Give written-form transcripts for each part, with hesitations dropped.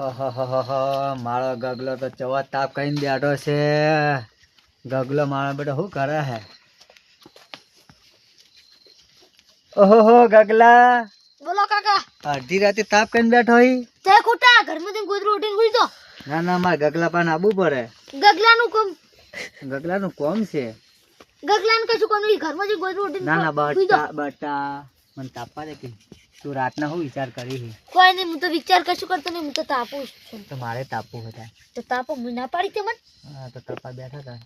મારો ગગલો તો ચવા તાપ કઈને બેઠો છે. ગગલો મારો બેટો શું કરે હે? ઓહો ગગલા, બોલો કાકા. અડધી રાતે તાપ કઈને બેઠો હી? તે ખોટા ઘરમાંથી ગોદરું ઉઠીને ગુઈ દો. ના મારે ગગલા પાન આબુ પડે. ગગલાનું કોમ. ગગલાનું કોમ છે. ગગલાને કશું કોમ નહીં, ઘરમાંથી ગોદરું ઉઠીને ગુઈ દો. બટા મને તાપવા દે કે તું રાતના શું વિચાર કરી હી? કોઈ નહીં, હું તો વિચાર કશું કરતો નહીં, હું તો તાપું છું. તો મારે તાપવું હતા. તો તાપો, હું ના પાડી તે મને. હા તો તપા બેઠા હતા.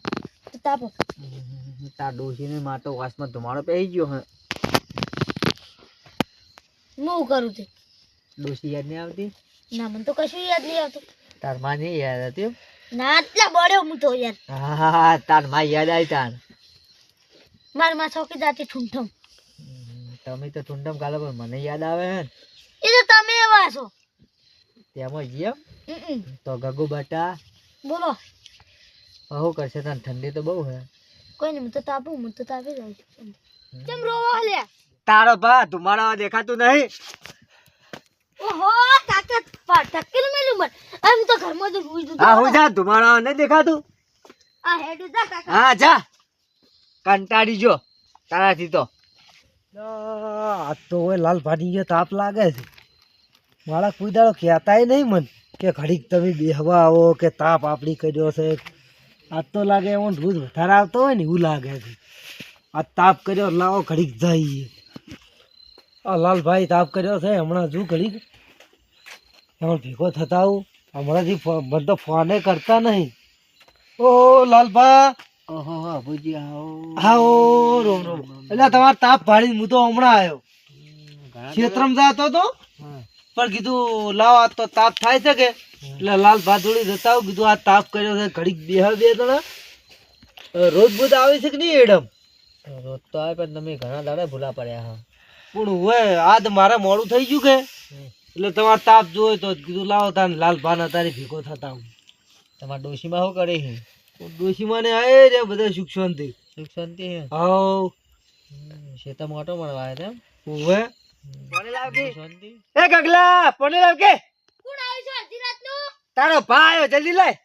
તો તાપો. તાર ડોશીને માટો વાસમાં ધુમાડો પહેરી ગયો હે. હું કરું તે ડોશી યાદ નહીં આવતી? ના, મને તો કશું યાદ નહીં આવતું. તાર માં નહીં યાદ હતી? ના, આટલા બળ્યો હું તો યાર. હા તાર માં યાદ આવી તાર. મારી માં ચોકીદાર છે ઠુમઠમ. તમે તો ઠુંડમ ગાલો પણ મને યાદ આવે હે. એ તો તમે એવા છો. તેમાં જીએમ હમ. તો ગગુ બટા બોલો. શું કરશે? તને ઠંડી તો બહુ હે. કોઈ નહીં, હું તો તાપું, હું તો તાપી જાઉં છું. કેમ રોવો લે? તારો ભા ધુમાડા દેખાતું નહીં? ઓહો કાકા, ટકેલ મેલું મત. હું તો ઘરમાં જ રૂઈ દઉં. હા હું જા, ધુમાડા નહીં દેખાતું? આ હેડ જા કાકા. હા જા, કંટાળી જો તારાથી તો. આ તો હવે લાલ ભાડી ગયો, તાપ લાગે છે. મારા કોઈ દાડો કહેતાય નહીં મન કે ઘડીક તમે બેહવા આવો કે તાપ આપણી કર્યો છે. આજ તો લાગે એવો રોજ વધારે આવતો હોય ને એવું લાગે છે. આ તાપ કર્યો લાવો ઘડીક જઈએ. આ લાલભાઈ તાપ કર્યો છે, હમણાં જો ઘડીક એમાં ભેગો થતા આવું. હમણાંથી મને તો ફોને કરતા નહીં. ઓ લાલભા, ઓહો અબુજી આવો. આવો રોમ રોમ. એટલે તમારે તાપ ભાડી હું તો હમણાં આવ્યો. ક્ષેત્રમાં જતો તો પણ કીધું લાવ આ તો તાપ થાય છે કે એટલે લાલ ભાદોડી જતા આવું. કીધું આ તાપ કર્યો છે ઘડીક બે જણા. રોજ બોજ આવે છે કે નહીં એડમ? રોજ તો આવે પણ તમે ઘણા દાડા ભૂલા પડ્યા હા. પણ હવે આજ મારે મોડું થઈ ગયું કે એટલે તમારે તાપ જોયો તો કીધું લાવો તાર લાલ ભાન તારી ભેગો થતા હું. તમારા ડોશીમાં શું કરે છે? ડોશી મને આયે રે બધા સુખ શાંતિ. સુખ શાંતિ હે? હાવ શેતા મોટો મળવા આવ્યા હવે પાણી લાવ કે. એ ગગલા પાણી લાવ કે. કોણ આવ્યું છે અડધી રાતનું? તારો ભા આવ્યો, જલ્દી લાય.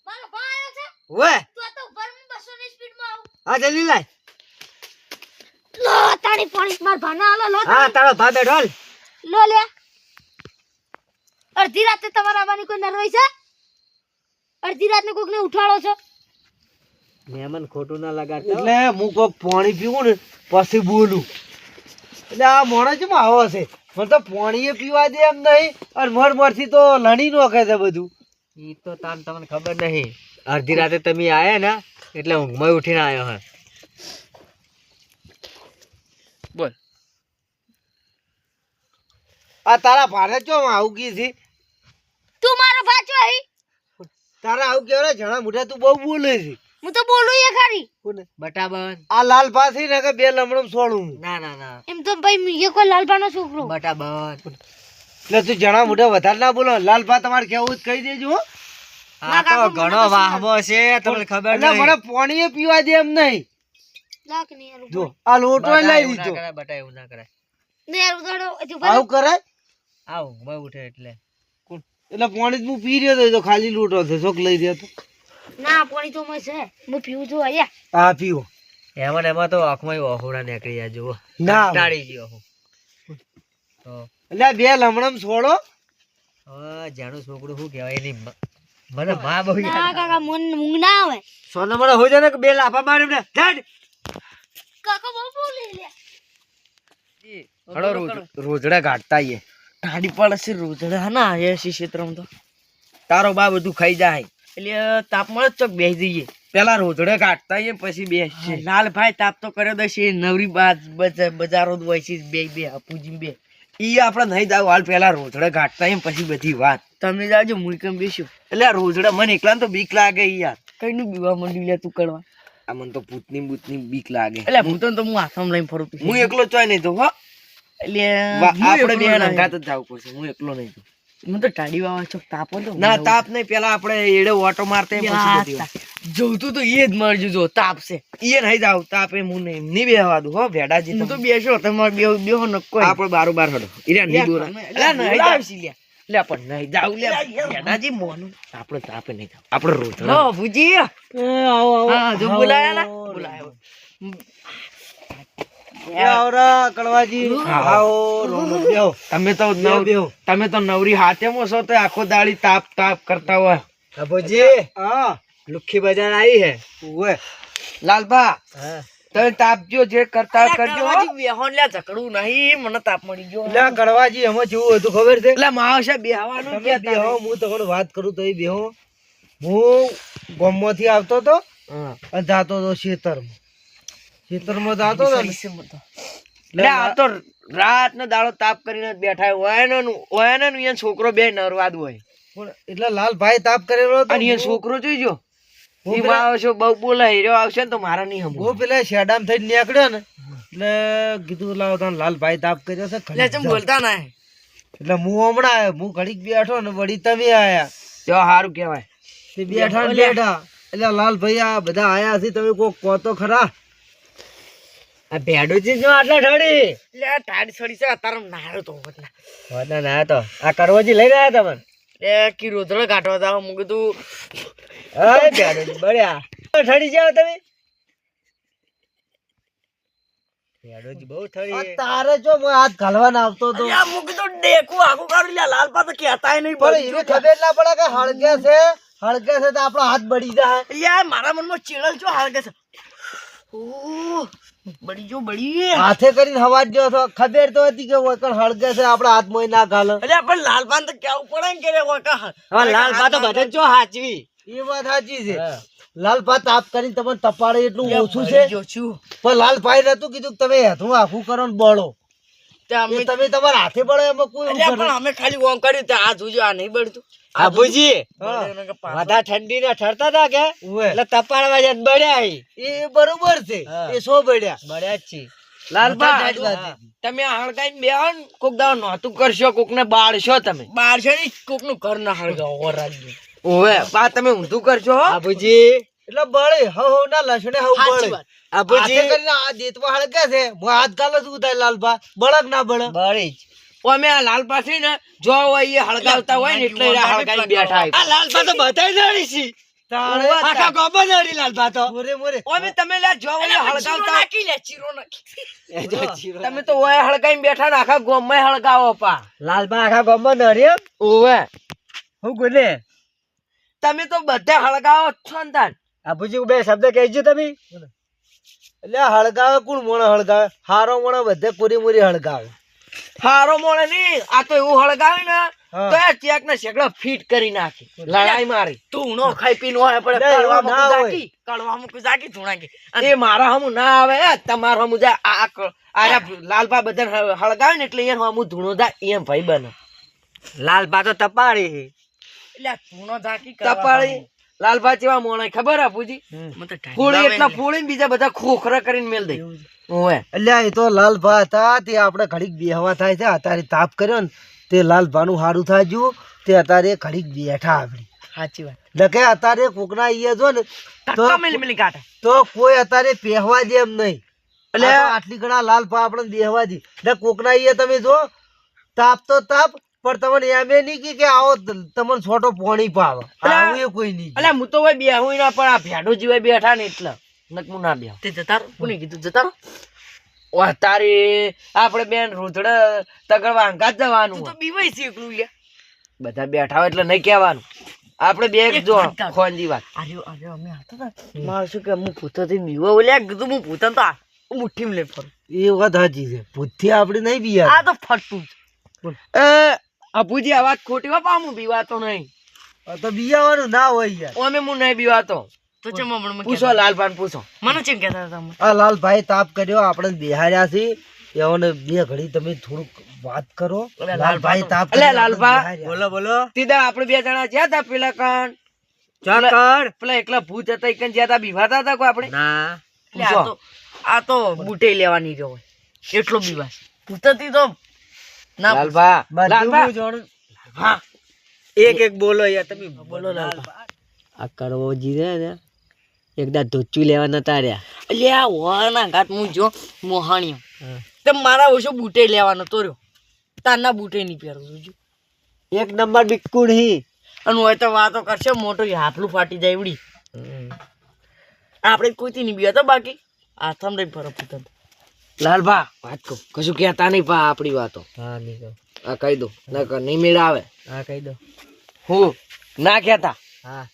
મારો ભાઈ આવ્યો છે. ઓએ તો આ તો ઘરમાં 200 ની સ્પીડમાં આવું. હા જલ્દી લાય. લો તારી પાણી માર ભાના આલો લો. હા તારો ભા બેઠો હાલ. લો લે. અડધી રાતે તમારા આવવાની કોઈ નરવાઈ છે? અડધી રાતને કોકને ઉઠાડો છો? મહેમાન ખોટું ના લગાડતો. એટલે હું કોક પાણી પીવું ને પછી બોલું. એટલે આ મોણા કેમ આવો છે? મને તો પાણી પીવા દે એમ નહીં અને મરથી તો લણી નોખે છે બધું. ઈ તો તમને ખબર નહીં. અડધી રાતે તમે આયા ને એટલે ઊંઘમાં ઉઠીને આવ્યો હે. બોલ. આ તારા ભારે ચો આવું કી છે? તું મારો ભાચો હઈ? તારા આવું કેવડા જણા મોઢા તું બહુ બોલે છે. હું તો બોલું એ ખરી. બટાબન. આ લાલ પાસી ને કે બે લમણમ છોડું. ના એમ તો ભાઈ મીએ કોઈ લાલબાનો છોકરો. બટાબન. એટલે તું જણા મોઢા વધારે ના બોલો. લાલભા તમારે કેવું કહી દેજો હો. આ તો ઘણો વાહબો છે, તમને ખબર એટલે નહીં. મને પાણી પીવા દે એમ નહીં. લાક ની યાર. જો આ લોટો લઈ બટા એવું ના દીધો. કરાય, બટા એવું ના કરાય. ને યાર ઉડાડો હજુ આવું કરાય? આ ઊંઘમાં ઉઠે એટલે. એટલે પાણી જ હું પી રહ્યો તો એ તો ખાલી લોટો છે. શોખ લઈ રહ્યો તો. ના પાણી તો મય છે. હું પીવું છું આયા. હા પીવો. એમાં તો આંખમાં ઓહોડા નીકળી જાય જુઓ. ના ટાળી ગયો હું. તો એટલે બે લમણમ છોડો. હવે જાણું છોકરું શું કહેવાય એની મને માં બહુ ના યાદ કાકા મન ઊંઘ ના આવે. સોના મને હોય ને કે બે લાફા મારે ને ઝાડ. કાકા બહુ બોલે લે. હળો રોજડા ગાટતા આઈએ. ટાડી પડે છે રોજડા ના આવ્યા છે ક્ષેત્રમાં તો. તારો બા બધું ખાઈ જાય. એટલે તાપમાં જ ચોક બેસી જઈએ. પેલા રોજડા ગાટતા આઈએ પછી બેસશે. લાલભાઈ તાપ તો કર્યો દશે નવરી બજારો હોય છે બે અપુજી બે. ઈ આપણે નહીં જાવ હાલ પેલા રોજડા ગાટતા આઈએ પછી બધી વાત. તમે જાજો મુલકમ બેસ્યો. એટલે આ રોજડા મને એકલા તો બીક લાગે ઈ યાર. કઈનું બીવા મંડી લે તું કરવા. આ મને તો ભૂતની બીક લાગે. એટલે હું તો હું હાથમાં લઈને ફરું છું. હું એકલો ચોય નહીં તો હો. એટલે આપણે બે હંગાત જ જવું પડશે. હું એકલો નહીં તો. હું તો ટાડી વાવા છો તાપો તો ના તાપ નહીં, પેલા આપણે એડે ઓટો મારતે પછી બધી વાત. જોતું તો એ જ મરજો જો તાપ છે. ઈ નહીં જાવ તાપે હું નહીં બેહવા દઉં હો ભેડાજી. હું તો બેસો તમારે બેહો નક્કો. આપણે બારોબાર હડો ઈરા નહીં દોરા. એટલે નહીં આવશી લ્યા. લે પણ નહીં જાવ લે બેનાજી મોનું આપણે તાપે નહીં જાવ આપણે રોતડા લો ભુજી આવો હા જો બોલાયા ના બોલાયો આવરા કડવાજી આવો રોમો બેહો તમે તો નવરી હાથેમાં છો તો આખો દાડી તાપ તાપ કરતા હોય અબુજી હા લુખી બજાર આવી હે ઓએ લાલભા હા તમે તાપજો જે કરતા કરજો બેહોન લે ઝકડું નહીં મને તાપ મળી ગયો લે કડવાજી એમાં જેવું હતું ખબર છે એટલે માવશે બેહવાનું તમે બેહો હું તમને વાત કરું તો એ બેહો હું ગામમાંથી આવતો તો અને જાતો તો ખેતરમાં જાતો તો ને. એટલે આ તો રાત ને દાડો તાપ કરીને જ બેઠા હોય ને છોકરો બે નરવાદ હોય પણ એટલે લાલભાઈ તાપ કરેલો હતો. અને એ છોકરો જોઈજો એમાં આવશો બહુ બોલા હીરો આવશે ને તો મારા નહીં હમ હું પેલા શેડામ થઈને નીકળ્યો ને એટલે કીધું લાવો તને લાલભાઈ તાપ કર્યો છે ઘડીક જાઓ. બોલતા ના એટલે હું હમણાં આવ્યો હું ઘડીક બેઠો ને વળી તમે આયા જો સારું કહેવાય તે બેઠા ને બેઠા એટલે લાલભાઈ આ બધા આયા છે તમે કોક કહો તો ખરા. આ ભેડુજી જો આટલા ઠડી એટલે આ ટાડી છડી છે તારો નારો તો હોત વાના ના તો આ કરવોજી લઈને આયા તમને એ કી રોતડો કાઢવા જાવ હું કીધું અરે ભેડુજી બળ્યા ઠડી જાવ તમે ભેડુજી બહુ આ ઠડી તારે જો હું હાથ ઘાલવાના આવતો તો અલ્યા હું કીધું ડેકું આખું કાઢી લે લાલપા તો કહેતાય નહીં પણ એને ખબર ના પડે કે હળગે છે તો આપણો હાથ બળી જાય. યાર મારા મનમાં ચેડલ છો હાલ કે છે ઓહ બળી જો બળી હાથે કરીને હવા જ તો ખબર તો હતી કે વકર હળગે છે આપણા હાથમાં ના ઘાલે. અલ્યા પણ લાલપાન તો કેવું પડે ને કે રે વકા હવે લાલ બા તો બધા જો હાચવી એ વાત સાચી છે. લાલભા તાપ કરીને તમને તપાડે એટલું ઓછું છે જો છું પણ લાલભાઈ નતું કીધું કે તમે હેઠું આખું કરો ને બળો તે અમે એ તમે તમારા હાથે બળો એમાં કોઈ અલ્યા ઉપર પણ અમે ખાલી ઓમ કર્યું તે આ જોજો આ નહીં બળતું આબુજી હા. બધા ઠંડી ના ઠરતા હતા કે ઉવે. એટલે તપાડવા જ બળ્યા અહીં. એ બરોબર છે હા. એ સો બળ્યા બળ્યા જ છે લાલપા બધા જ વાત હતી. તમે હળગાઈને બેહો ને કોક દાવ નોતું કરશો કોક ને બાળશો તમે બાળશો નહીં કોક નું ઘર ના હળગાવો રાખજો ઓવે બા તમે ઊંધું કરશો હો આબુજી એટલે બળે હવ ના લસણે હવ સાચી બળે વાત. આબુજી હાથે કરીને આ દેતમાં હળગે છે હું હાથ ગાલો છું થાય લાલભા બળક ના બળે બળી જ અમે આ લાલ પાસે ને જો હોય એ હળગાવતા હોય ને એટલે એ હળગાઈને બેઠા હોય. આ લાલ બા તો બધા નડી છે તાણે આખા ગામમાં નડી લાલ બા તો મોરે મોરે અમે તમે લ્યા જો હોય એ હળગાવતા એ જો ચીરો. તમે તો ઓય હળગાઈને બેઠા ને આખા ગોમમાં હળગાવો પા લાલ બા આખા ગામમાં નડી એમ ઓવે હું કોને તમે તો બધા હળગાવો જ છો ને તાન આબુજી બે શબ્દ કહેજો તમે એટલે હળગાવે કોણ મોણે હળગાવે હારો મોણે બધે પૂરી મૂરી હળગાવે. હારો મોણે નહીં આ તો એવું હળગાવે ને હા. તો એ ચેક ને શેકડો ફીટ કરી નાખી લડાઈ મારી તું નો ખાઈ પીને હોય પડે ના, એવું ના હોય. કડવામાં જાકી ધૂણાકી એ મારા હમુ ના આવે તમાર હમુ જાય આ લાલપા બધા હળગાવે ને એટલે એ હમુ ધૂણો જાય એમ ભાઈ બને લાલ બા તો તપાડી છે. એટલે ધૂણો જાકી તપાડી લાલપા જેવા મોણે ખબર આપુજી ફૂળી એટલા ફૂળી ને બીજા બધા ખોખરા કરીને મેલ દે ઓય એટલે એ તો લાલભા હતા તે આપણે ઘડીક બેહવા થાય છે અત્યારે તાપ કર્યો ને તે લાલભાનું સારું થાય ગયું તે અત્યારે ઘડીક બેઠા આપડી સાચી વાત લખે અત્યારે કોકના ઈએ જો ને તો મિલી મિલી કાઢે તો કોઈ અત્યારે પહેવા જેમ નહીં એટલે એટલે આટલી ઘણા લાલભા આપણે બેહવા દી એટલે કોકના ઈએ તમે જો તાપ તો તાપ પણ તમને એમ નહીં કે આવો તમને છોટો પોણી પાવ આવું એ કોઈ નહીં. અલ્યા હું તો ભાઈ બેહું ના પણ આ ભેડો જીવાય બેઠા ને એટલે નકમું ના બેહ તે જતા રહો કોને કીધું જતા રહો વાહ તારી આપણે બેન રૂધડે તગડવા અંગાત જવાનું તો બીવાય છે એકલું લે બધા બેઠા હોય એટલે નહીં કહેવાનું આપણે બે જો ખોનજી વાત અરે અમે હતા ને માર શું કે હું પૂતો થી બીવો ઓલ્યા કીધું હું પૂતો તો મુઠ્ઠીમાં લઈ ફરું એ વાત સાચી છે ભૂતથી આપણે નહીં બીયા આ તો ફટતું એ અપુજી આ વાત ખોટી હો પા હું બીવાતો નહીં તો બીયાવાનું ના હોય યાર. ઓમે હું નહીં બીવાતો તો ચમ પૂછો લાલપાન પૂછો મને ચેમ કહેતા તમે આ લાલભાઈ તાપ કર્યો આપણે બિહાર્યા છે એઓને બે ઘડી તમે થોડુંક વાત કરો. લાલભાઈ તાપ અલે લાલભા બોલો બોલો તીધા આપણે બે જણા જ્યાં તા પેલા કાન ચાકર પેલા એકલા ભૂત હતા એક જ્યાં તા બીવાતા હતા કોઈ આપણે ના પૂછો. આ તો બુટે લેવાની રહ્યો એટલો બીવાસ પૂછતી તો ના લાલભા લાલભા હા એક એક બોલો યાર તમે બોલો લાલભા આ કરવોજી ને એકદા ધોચું લેવા નતા રહ્યા અલ્યા વાના ઘાટ હું જો મોહાણીઓ તે મારા ઓછો બુટે લેવાનો તો રહ્યો તારના બુટે નહીં પહેરું છું એક નંબર બિક્કુડ હી. અને હોય તો વાતો કરશે મોટું હાફલું ફાટી જાય એવડી. આપણે કોઈથી નહીં બીયા તો બાકી આથમ રહી ફરક પૂછતા. લાલભા વાત કહું કશું કહેતા નહીં પા આપણી વાતો. હા નહીં કહો. આ કહી દો નકર નહીં મેળ આવે. હા કહી દો. હું ના કહેતા. હા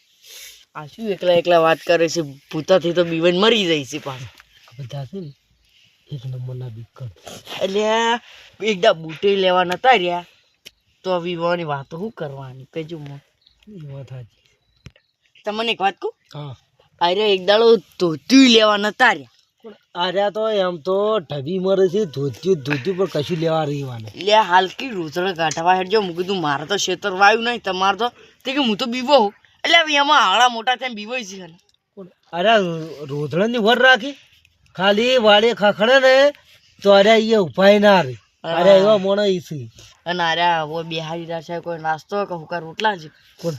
આ શું એકલા એકલા વાત કરે છે ભૂતાથી તો બીવાઈને મરી જાય છે પાછા. બધા છે ને એક નંબરના બીકણ. એટલે એકદા બૂટે લેવા નતા રહ્યા તો વિવાહની વાતો શું કરવાની કહેજો મને. એ વાત સાચી. તમને એક વાત કહું. હા અરે એક દાડો ધોતિયું લેવા નતા રહ્યા. આર્યા તો એમ તો ઢબી મરે છે ધોત્યું પણ કશું લેવા રહેવાનું. એટલે હાલકી રૂતળ કાઢવા હેડજો હું કીધું મારે તો ખેતર વાયું નહીં તમારે તો તે કે હું તો બીવો હું. એટલે હવે એમાં હાડા મોટા થઈને બીવાય છે ને. અરે રોધડાની વર રાખી ખાલી વાડે ખખડે ને તો અરે એ ઉપાય ના રે. અરે એવા મોણા ઈ છે. અને અરે હવે બિહારી રહ્યા છે કોઈ નાસ્તો કે હુકા રોટલા છે. કોણ